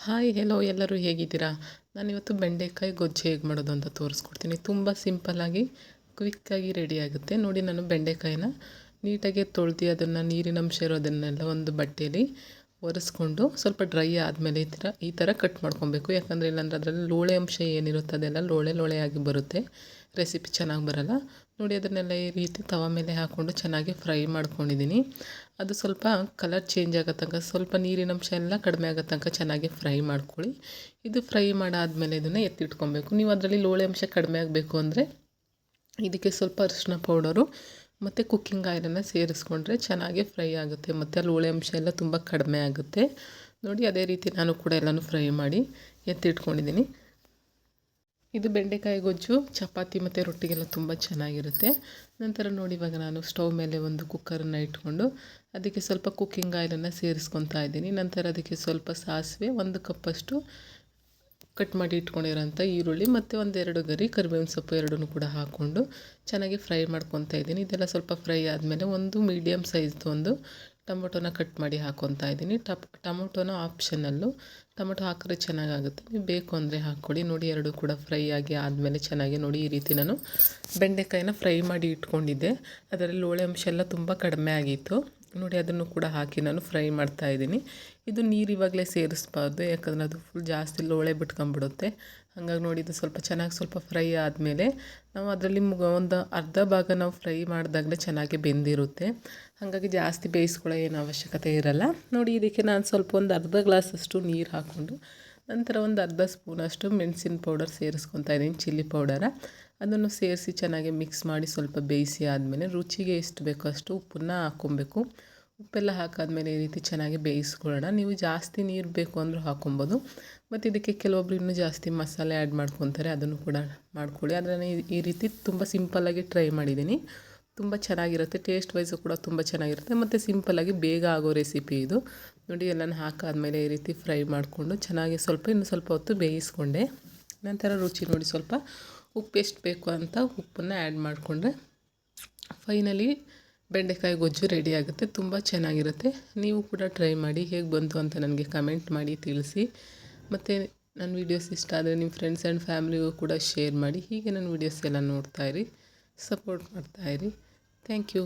Hi hello ಎಲ್ಲರೂ ಹೇಗಿದ್ದೀರಾ? ನಾನಿವತ್ತು ಬೆಂಡೆಕಾಯಿ ಗೊಜ್ಜು ಹೇಗೆ ಮಾಡೋದು ಅಂತ ತೋರಿಸ್ಕೊಡ್ತೀನಿ. ತುಂಬ ಸಿಂಪಲ್ಲಾಗಿ ಕ್ವಿಕ್ಕಾಗಿ ರೆಡಿ ಆಗುತ್ತೆ. ನೋಡಿ, ನಾನು ಬೆಂಡೆಕಾಯಿನ ನೀಟಾಗಿ ತೊಳೆದು ಅದನ್ನು ನೀರಿನಂಶ ಇರೋದನ್ನೆಲ್ಲ ಒಂದು ಬಟ್ಟೆಯಲ್ಲಿ ಒರೆಸ್ಕೊಂಡು ಸ್ವಲ್ಪ ಡ್ರೈ ಆದಮೇಲೆ ಈ ಥರ ಕಟ್ ಮಾಡ್ಕೊಬೇಕು. ಯಾಕಂದರೆ ಇಲ್ಲಾಂದ್ರೆ ಅದರಲ್ಲಿ ಲೋಳೆ ಅಂಶ ಏನಿರುತ್ತೆ ಅದೆಲ್ಲ ಲೋಳೆಯಾಗಿ ಬರುತ್ತೆ, ರೆಸಿಪಿ ಚೆನ್ನಾಗಿ ಬರಲ್ಲ. ನೋಡಿ, ಅದನ್ನೆಲ್ಲ ಈ ರೀತಿ ತವ ಮೇಲೆ ಹಾಕ್ಕೊಂಡು ಚೆನ್ನಾಗಿ ಫ್ರೈ ಮಾಡ್ಕೊಂಡಿದ್ದೀನಿ. ಅದು ಸ್ವಲ್ಪ ಕಲರ್ ಚೇಂಜ್ ಆಗೋ ತನಕ, ಸ್ವಲ್ಪ ನೀರಿನಂಶ ಎಲ್ಲ ಕಡಿಮೆ ಆಗೋ ತನಕ ಚೆನ್ನಾಗಿ ಫ್ರೈ ಮಾಡ್ಕೊಳ್ಳಿ. ಇದು ಫ್ರೈ ಮಾಡಾದಮೇಲೆ ಇದನ್ನು ಎತ್ತಿಟ್ಕೊಬೇಕು. ನೀವು ಅದರಲ್ಲಿ ಲೋಳೆ ಅಂಶ ಕಡಿಮೆ ಆಗಬೇಕು ಅಂದರೆ ಇದಕ್ಕೆ ಸ್ವಲ್ಪ ಅರಿಶಿನ ಪೌಡರು ಮತ್ತು ಕುಕ್ಕಿಂಗ್ ಆಯಿಲನ್ನು ಸೇರಿಸ್ಕೊಂಡ್ರೆ ಚೆನ್ನಾಗಿ ಫ್ರೈ ಆಗುತ್ತೆ ಮತ್ತು ಲೋಳೆ ಅಂಶ ಎಲ್ಲ ತುಂಬ ಕಡಿಮೆ ಆಗುತ್ತೆ. ನೋಡಿ, ಅದೇ ರೀತಿ ನಾನು ಕೂಡ ಎಲ್ಲನೂ ಫ್ರೈ ಮಾಡಿ ಎತ್ತಿಟ್ಕೊಂಡಿದ್ದೀನಿ. ಇದು ಬೆಂಡೆಕಾಯಿ ಗೊಜ್ಜು ಚಪಾತಿ ಮತ್ತು ರೊಟ್ಟಿಗೆಲ್ಲ ತುಂಬ ಚೆನ್ನಾಗಿರುತ್ತೆ. ನಂತರ ನೋಡಿ, ಇವಾಗ ನಾನು ಸ್ಟವ್ ಮೇಲೆ ಒಂದು ಕುಕ್ಕರನ್ನು ಇಟ್ಕೊಂಡು ಅದಕ್ಕೆ ಸ್ವಲ್ಪ ಕುಕ್ಕಿಂಗ್ ಆಯಿಲನ್ನು ಸೇರಿಸ್ಕೊತಾ ಇದ್ದೀನಿ. ನಂತರ ಅದಕ್ಕೆ ಸ್ವಲ್ಪ ಸಾಸಿವೆ, 1 ಕಪ್ಪಷ್ಟು ಕಟ್ ಮಾಡಿ ಇಟ್ಕೊಂಡಿರೋಂಥ ಈರುಳ್ಳಿ ಮತ್ತು 1-2 ಗರಿ ಕರಿಬೇವಿನ ಸೊಪ್ಪು ಎರಡನ್ನೂ ಕೂಡ ಹಾಕ್ಕೊಂಡು ಚೆನ್ನಾಗಿ ಫ್ರೈ ಮಾಡ್ಕೊತಾ ಇದ್ದೀನಿ. ಇದೆಲ್ಲ ಸ್ವಲ್ಪ ಫ್ರೈ ಆದಮೇಲೆ ಒಂದು ಮೀಡಿಯಮ್ ಸೈಜ್ದು ಒಂದು ಟೊಮೊಟೊನ ಕಟ್ ಮಾಡಿ ಹಾಕ್ಕೊತಾ ಇದ್ದೀನಿ. ಟೊಮೊಟೊನ ಆಪ್ಷನಲ್ಲು, ಟೊಮೊಟೊ ಹಾಕಿದ್ರೆ ಚೆನ್ನಾಗಾಗುತ್ತೆ, ನೀವು ಬೇಕು ಅಂದರೆ ಹಾಕ್ಕೊಳ್ಳಿ. ನೋಡಿ, ಎರಡು ಕೂಡ ಫ್ರೈ ಆಗಿ ಆದಮೇಲೆ ಚೆನ್ನಾಗಿ ನೋಡಿ ಈ ರೀತಿ ನಾನು ಬೆಂಡೆಕಾಯಿನ ಫ್ರೈ ಮಾಡಿ ಇಟ್ಕೊಂಡಿದ್ದೆ. ಅದರಲ್ಲಿ ಲೋಳೆ ಅಂಶ ಎಲ್ಲ ತುಂಬ ಕಡಿಮೆ ಆಗಿತ್ತು. ನೋಡಿ, ಅದನ್ನು ಕೂಡ ಹಾಕಿ ನಾನು ಫ್ರೈ ಮಾಡ್ತಾಯಿದ್ದೀನಿ. ಇದು ನೀರು ಇವಾಗಲೇ ಸೇರಿಸ್ಬಾರ್ದು, ಯಾಕಂದರೆ ಅದು ಫುಲ್ ಜಾಸ್ತಿ ಲೋಳೆ ಬಿಟ್ಕೊಂಬಿಡುತ್ತೆ. ಹಾಗಾಗಿ ನೋಡಿ, ಇದು ಸ್ವಲ್ಪ ಫ್ರೈ ಆದಮೇಲೆ ನಾವು ಅದರಲ್ಲಿ ಒಂದು ಅರ್ಧ ಭಾಗ ನಾವು ಫ್ರೈ ಮಾಡಿದಾಗಲೇ ಚೆನ್ನಾಗಿ ಬೆಂದಿರುತ್ತೆ. ಹಾಗಾಗಿ ಜಾಸ್ತಿ ಬೇಯಿಸ್ಕೊಳ್ಳೋ ಏನು ಅವಶ್ಯಕತೆ ಇರಲ್ಲ. ನೋಡಿ, ಇದಕ್ಕೆ ನಾನು ಸ್ವಲ್ಪ ಒಂದು ಅರ್ಧ ಗ್ಲಾಸಷ್ಟು ನೀರು ಹಾಕ್ಕೊಂಡು ನಂತರ ಒಂದು ಅರ್ಧ ಸ್ಪೂನಷ್ಟು ಮೆಣಸಿನ ಪೌಡರ್ ಸೇರಿಸ್ಕೊತಾ ಇದ್ದೀನಿ, ಚಿಲ್ಲಿ ಪೌಡರ. ಅದನ್ನು ಸೇರಿಸಿ ಚೆನ್ನಾಗಿ ಮಿಕ್ಸ್ ಮಾಡಿ ಸ್ವಲ್ಪ ಬೇಯಿಸಿ ಆದಮೇಲೆ ರುಚಿಗೆ ಎಷ್ಟು ಬೇಕೋ ಅಷ್ಟು ಉಪ್ಪನ್ನು ಹಾಕ್ಕೊಬೇಕು. ಉಪ್ಪೆಲ್ಲ ಹಾಕಾದ್ಮೇಲೆ ಈ ರೀತಿ ಚೆನ್ನಾಗಿ ಬೇಯಿಸ್ಕೊಳ್ಳೋಣ. ನೀವು ಜಾಸ್ತಿ ನೀರು ಬೇಕು ಅಂದರೂ ಹಾಕ್ಕೊಬೋದು. ಮತ್ತು ಇದಕ್ಕೆ ಕೆಲವೊಬ್ರು ಇನ್ನೂ ಜಾಸ್ತಿ ಮಸಾಲೆ ಆ್ಯಡ್ ಮಾಡ್ಕೊತಾರೆ, ಅದನ್ನು ಕೂಡ ಮಾಡ್ಕೊಳ್ಳಿ. ಆದರೆ ನಾನು ಈ ರೀತಿ ತುಂಬ ಸಿಂಪಲ್ಲಾಗಿ ಟ್ರೈ ಮಾಡಿದ್ದೀನಿ. ತುಂಬ ಚೆನ್ನಾಗಿರುತ್ತೆ, ಟೇಸ್ಟ್ ವೈಸು ಕೂಡ ತುಂಬ ಚೆನ್ನಾಗಿರುತ್ತೆ ಮತ್ತು ಸಿಂಪಲ್ಲಾಗಿ ಬೇಗ ಆಗೋ ರೆಸಿಪಿ ಇದು. ನೋಡಿ, ಎಲ್ಲನೂ ಹಾಕಾದ್ಮೇಲೆ ಈ ರೀತಿ ಫ್ರೈ ಮಾಡಿಕೊಂಡು ಚೆನ್ನಾಗಿ ಇನ್ನೂ ಸ್ವಲ್ಪ ಹೊತ್ತು ಬೇಯಿಸ್ಕೊಂಡೆ. ನಂತರ ರುಚಿ ನೋಡಿ, ಸ್ವಲ್ಪ ಉಪ್ಪು ಎಷ್ಟು ಬೇಕು ಅಂತ ಉಪ್ಪನ್ನು ಆ್ಯಡ್ ಮಾಡಿಕೊಂಡ್ರೆ ಫೈನಲಿ ಬೆಂಡೆಕಾಯಿ ಗೊಜ್ಜು ರೆಡಿ ಆಗುತ್ತೆ. ತುಂಬ ಚೆನ್ನಾಗಿರುತ್ತೆ. ನೀವು ಕೂಡ ಟ್ರೈ ಮಾಡಿ, ಹೇಗೆ ಬಂತು ಅಂತ ನನಗೆ ಕಮೆಂಟ್ ಮಾಡಿ ತಿಳಿಸಿ. ಮತ್ತು ನನ್ನ ವೀಡಿಯೋಸ್ ಇಷ್ಟ ಆದರೆ ನಿಮ್ಮ ಫ್ರೆಂಡ್ಸ್ ಆ್ಯಂಡ್ ಫ್ಯಾಮಿಲಿಗೂ ಕೂಡ ಶೇರ್ ಮಾಡಿ. ಹೀಗೆ ನನ್ನ ವೀಡಿಯೋಸ್ ಎಲ್ಲ ನೋಡ್ತಾಯಿರಿ, ಸಪೋರ್ಟ್ ಮಾಡ್ತಾಯಿರಿ. Thank you.